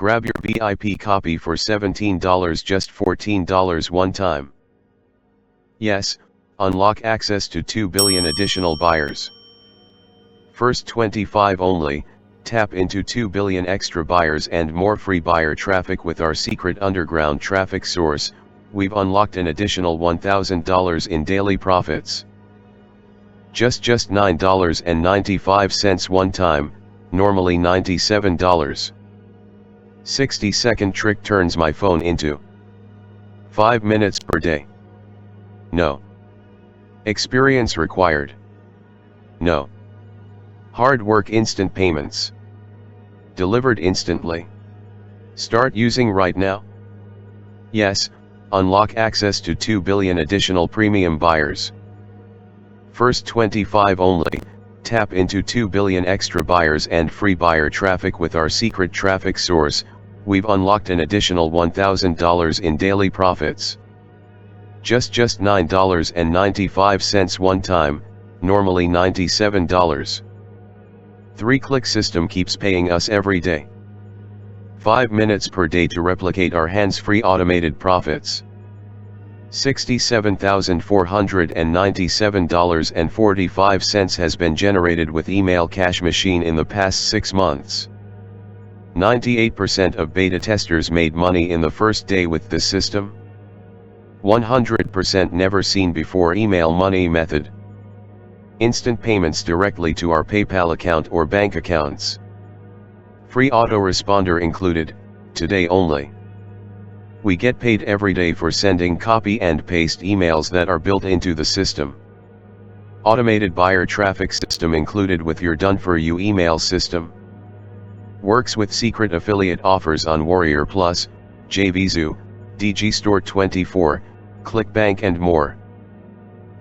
Grab your VIP copy for $17, just $14 one time. Yes, unlock access to 2 billion additional buyers. First 25 only, tap into 2 billion extra buyers and more free buyer traffic with our secret underground traffic source. We've unlocked an additional $1,000 in daily profits. Just $9.95 one time, normally $97. 60-second trick turns my phone into 5 minutes per day. No. Experience required. No. Hard work, instant payments. Delivered instantly. Start using right now. Yes, unlock access to 2 billion additional premium buyers. First 25 only, tap into 2 billion extra buyers and free buyer traffic with our secret traffic source. We've unlocked an additional $1,000 in daily profits. Just $9.95 one time, normally $97. 3-click system keeps paying us every day. 5 minutes per day to replicate our hands-free automated profits. $67,497.45 has been generated with Email Cash Machine in the past 6 months. 98% of beta testers made money in the first day with this system. 100% never seen before email money method. Instant payments directly to our PayPal account or bank accounts. Free autoresponder included, today only. We get paid every day for sending copy and paste emails that are built into the system. Automated buyer traffic system included with your done-for-you email system. Works with secret affiliate offers on Warrior Plus, JVZoo, DigiStore24, ClickBank and more.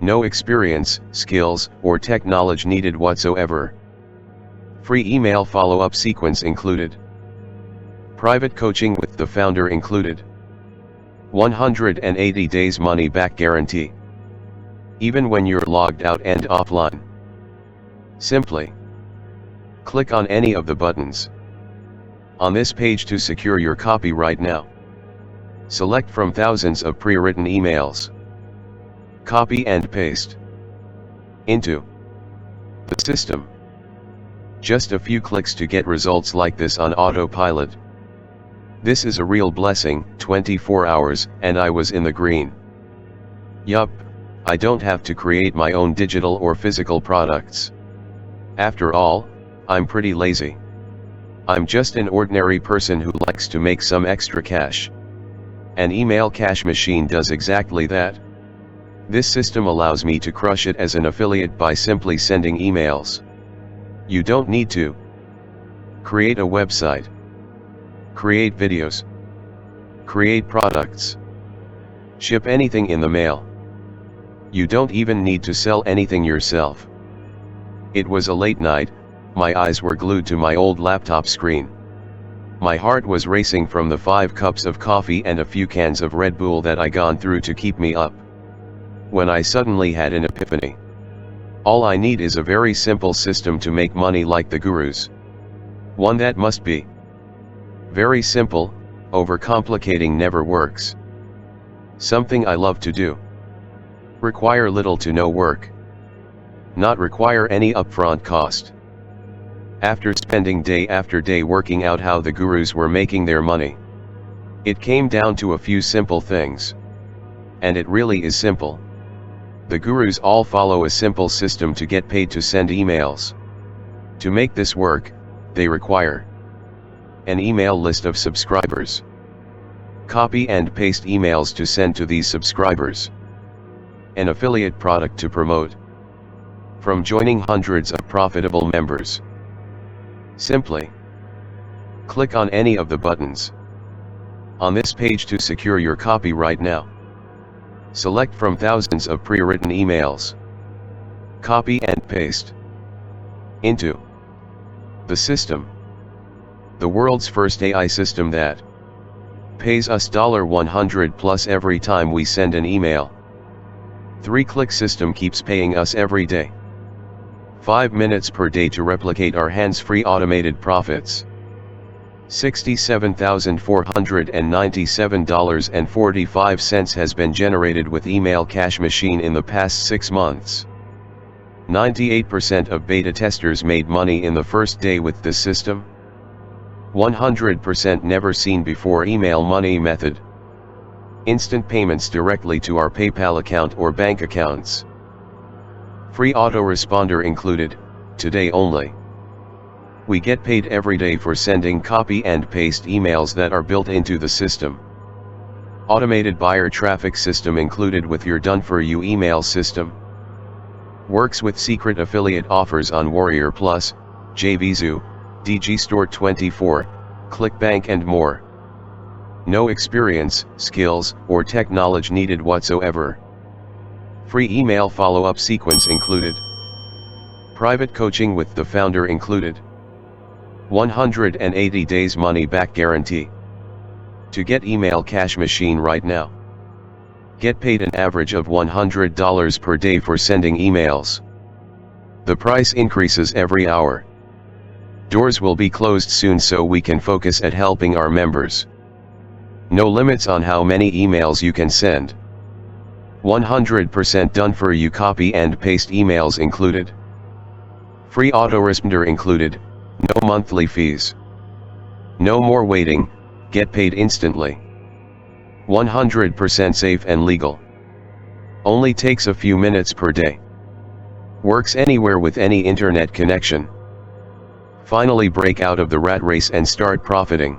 No experience, skills, or tech knowledge needed whatsoever. Free email follow-up sequence included. Private coaching with the founder included. 180 days money back guarantee. Even when you're logged out and offline. Simply click on any of the buttons on this page to secure your copy right now. Select from thousands of pre-written emails. Copy and paste into the system. Just a few clicks to get results like this on autopilot. This is a real blessing. 24 hours and I was in the green. Yup, I don't have to create my own digital or physical products. After all, I'm pretty lazy. I'm just an ordinary person who likes to make some extra cash. An Email Cash Machine does exactly that. This system allows me to crush it as an affiliate by simply sending emails. You don't need to create a website, create videos, create products, ship anything in the mail. You don't even need to sell anything yourself. It was a late night, my eyes were glued to my old laptop screen. My heart was racing from the 5 cups of coffee and a few cans of Red Bull that I gone through to keep me up. When I suddenly had an epiphany. All I need is a very simple system to make money like the gurus. One that must be very simple. Overcomplicating never works. Something I love to do. Require little to no work. Not require any upfront cost. After spending day after day working out how the gurus were making their money, it came down to a few simple things. And it really is simple. The gurus all follow a simple system to get paid to send emails. To make this work, they require an email list of subscribers. Copy and paste emails to send to these subscribers. An affiliate product to promote. From joining hundreds of profitable members. Simply click on any of the buttons on this page to secure your copy right now. Select from thousands of pre-written emails. Copy and paste into the system. The world's first AI system that pays us $100 plus every time we send an email. 3-click system keeps paying us every day. 5 minutes per day to replicate our hands-free automated profits. $67,497.45 has been generated with Email Cash Machine in the past 6 months. 98% of beta testers made money in the first day with this system. 100% never seen before email money method. Instant payments directly to our PayPal account or bank accounts. Free autoresponder included, today only. We get paid every day for sending copy and paste emails that are built into the system. Automated buyer traffic system included with your done-for-you email system. Works with secret affiliate offers on Warrior Plus, JVZoo, DigiStore24, ClickBank and more. No experience, skills, or tech knowledge needed whatsoever. Free email follow-up sequence included. Private coaching with the founder included. 180 days money back guarantee. To get Email Cash Machine right now, get paid an average of $100 per day for sending emails. The price increases every hour. Doors will be closed soon so we can focus at helping our members. No limits on how many emails you can send. 100% done for you copy and paste emails included. Free autoresponder included, no monthly fees. No more waiting, get paid instantly. 100% safe and legal. Only takes a few minutes per day. Works anywhere with any internet connection. Finally break out of the rat race and start profiting.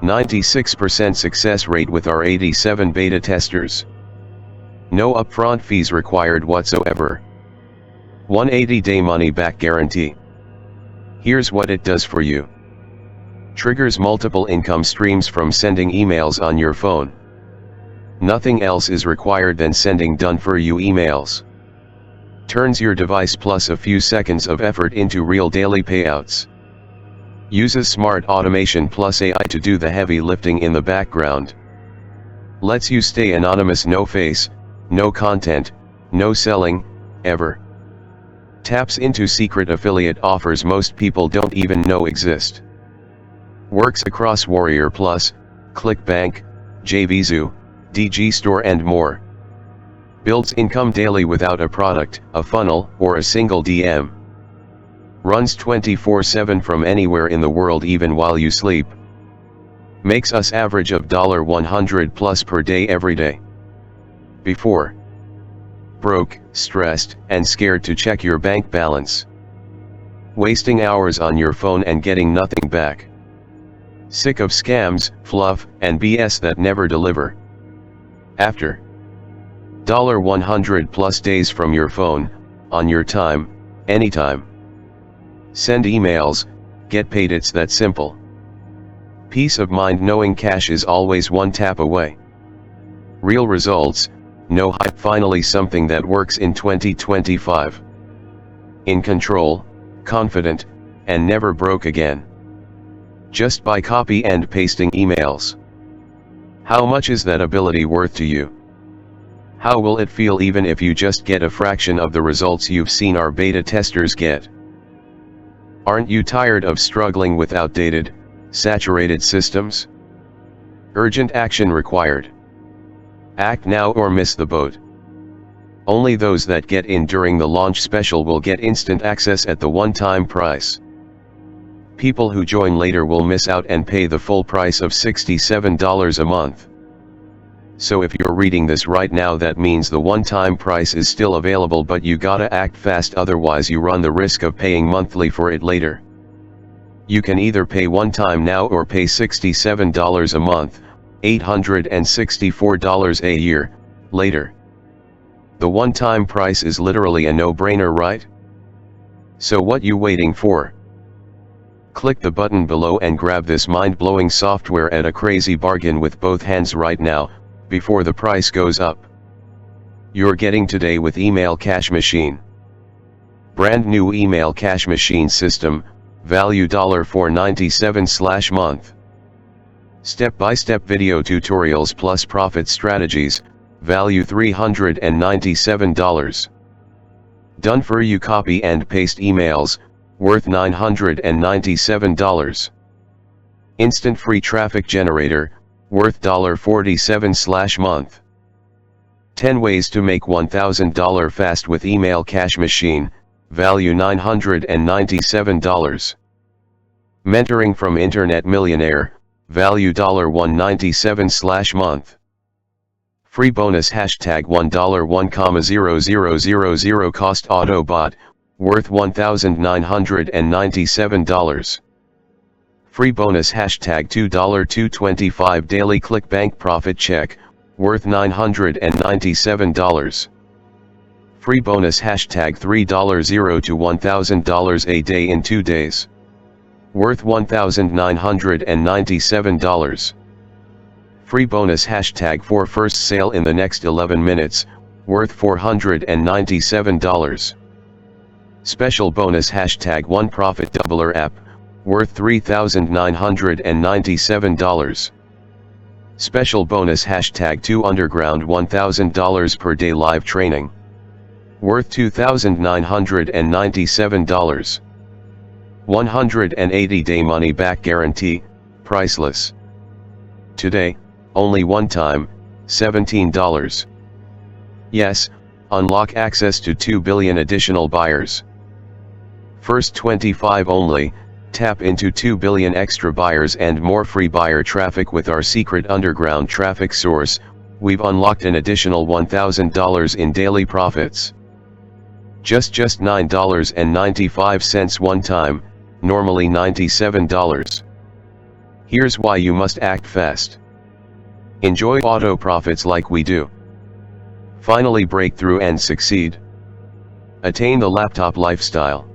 96% success rate with our 87 beta testers. No upfront fees required whatsoever. 180-day money-back guarantee. Here's what it does for you. Triggers multiple income streams from sending emails on your phone. Nothing else is required than sending done-for-you emails. Turns your device plus a few seconds of effort into real daily payouts. Uses smart automation plus AI to do the heavy lifting in the background. Lets you stay anonymous, no face, no content, no selling, ever. Taps into secret affiliate offers most people don't even know exist. Works across Warrior Plus, ClickBank, JVZoo, DigiStore and more. Builds income daily without a product, a funnel, or a single DM. Runs 24/7 from anywhere in the world even while you sleep. Makes us average of $100 plus per day every day. Before. Broke, stressed, and scared to check your bank balance. Wasting hours on your phone and getting nothing back. Sick of scams, fluff, and BS that never deliver. After. $100 plus days from your phone, on your time, anytime. Send emails, get paid, it's that simple. Peace of mind knowing cash is always one tap away. Real results, no hype, finally something that works in 2025. In control, confident, and never broke again. Just by copy and pasting emails. How much is that ability worth to you? How will it feel even if you just get a fraction of the results you've seen our beta testers get? Aren't you tired of struggling with outdated, saturated systems? Urgent action required. Act now or miss the boat. Only those that get in during the launch special will get instant access at the one-time price. People who join later will miss out and pay the full price of $67 a month. So if you're reading this right now, that means the one-time price is still available, but you gotta act fast, otherwise you run the risk of paying monthly for it later. You can either pay one time now or pay $67 a month, $864 a year, later. The one-time price is literally a no-brainer, right? So what you waiting for? Click the button below and grab this mind-blowing software at a crazy bargain with both hands right now, before the price goes up. You're getting today with Email Cash Machine. Brand new Email Cash Machine system, value $497/month. Step-by-step video tutorials plus profit strategies, value $397. Done for you copy and paste emails, worth $997. Instant free traffic generator, worth $47/month. 10 ways to make $1,000 fast with email cash machine, value $997. Mentoring from Internet Millionaire, value $197/month. Free bonus hashtag $1,1,0000 cost Autobot, worth $1,997. Free bonus hashtag $2.225 daily ClickBank profit check, worth $997. Free bonus hashtag $3.0 to $1,000 a day in 2 days, worth $1,997. Free bonus hashtag for first sale in the next 11 minutes, worth $497. Special bonus hashtag 1 profit doubler app, worth $3,997. Special bonus hashtag 2 underground $1,000 per day live training, worth $2,997. 180-day money back guarantee, priceless. Today, only one time, $17. Yes, unlock access to 2 billion additional buyers. First 25 only, tap into 2 billion extra buyers and more free buyer traffic with our secret underground traffic source. We've unlocked an additional $1,000 in daily profits. Just $9.95 one time, normally $97. Here's why you must act fast. Enjoy auto profits like we do. Finally break through and succeed. Attain the laptop lifestyle.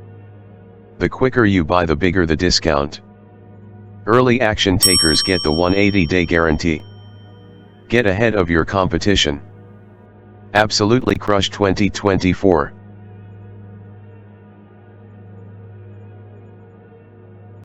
The quicker you buy, the bigger the discount. Early action takers get the 180-day guarantee. Get ahead of your competition. Absolutely crush 2024.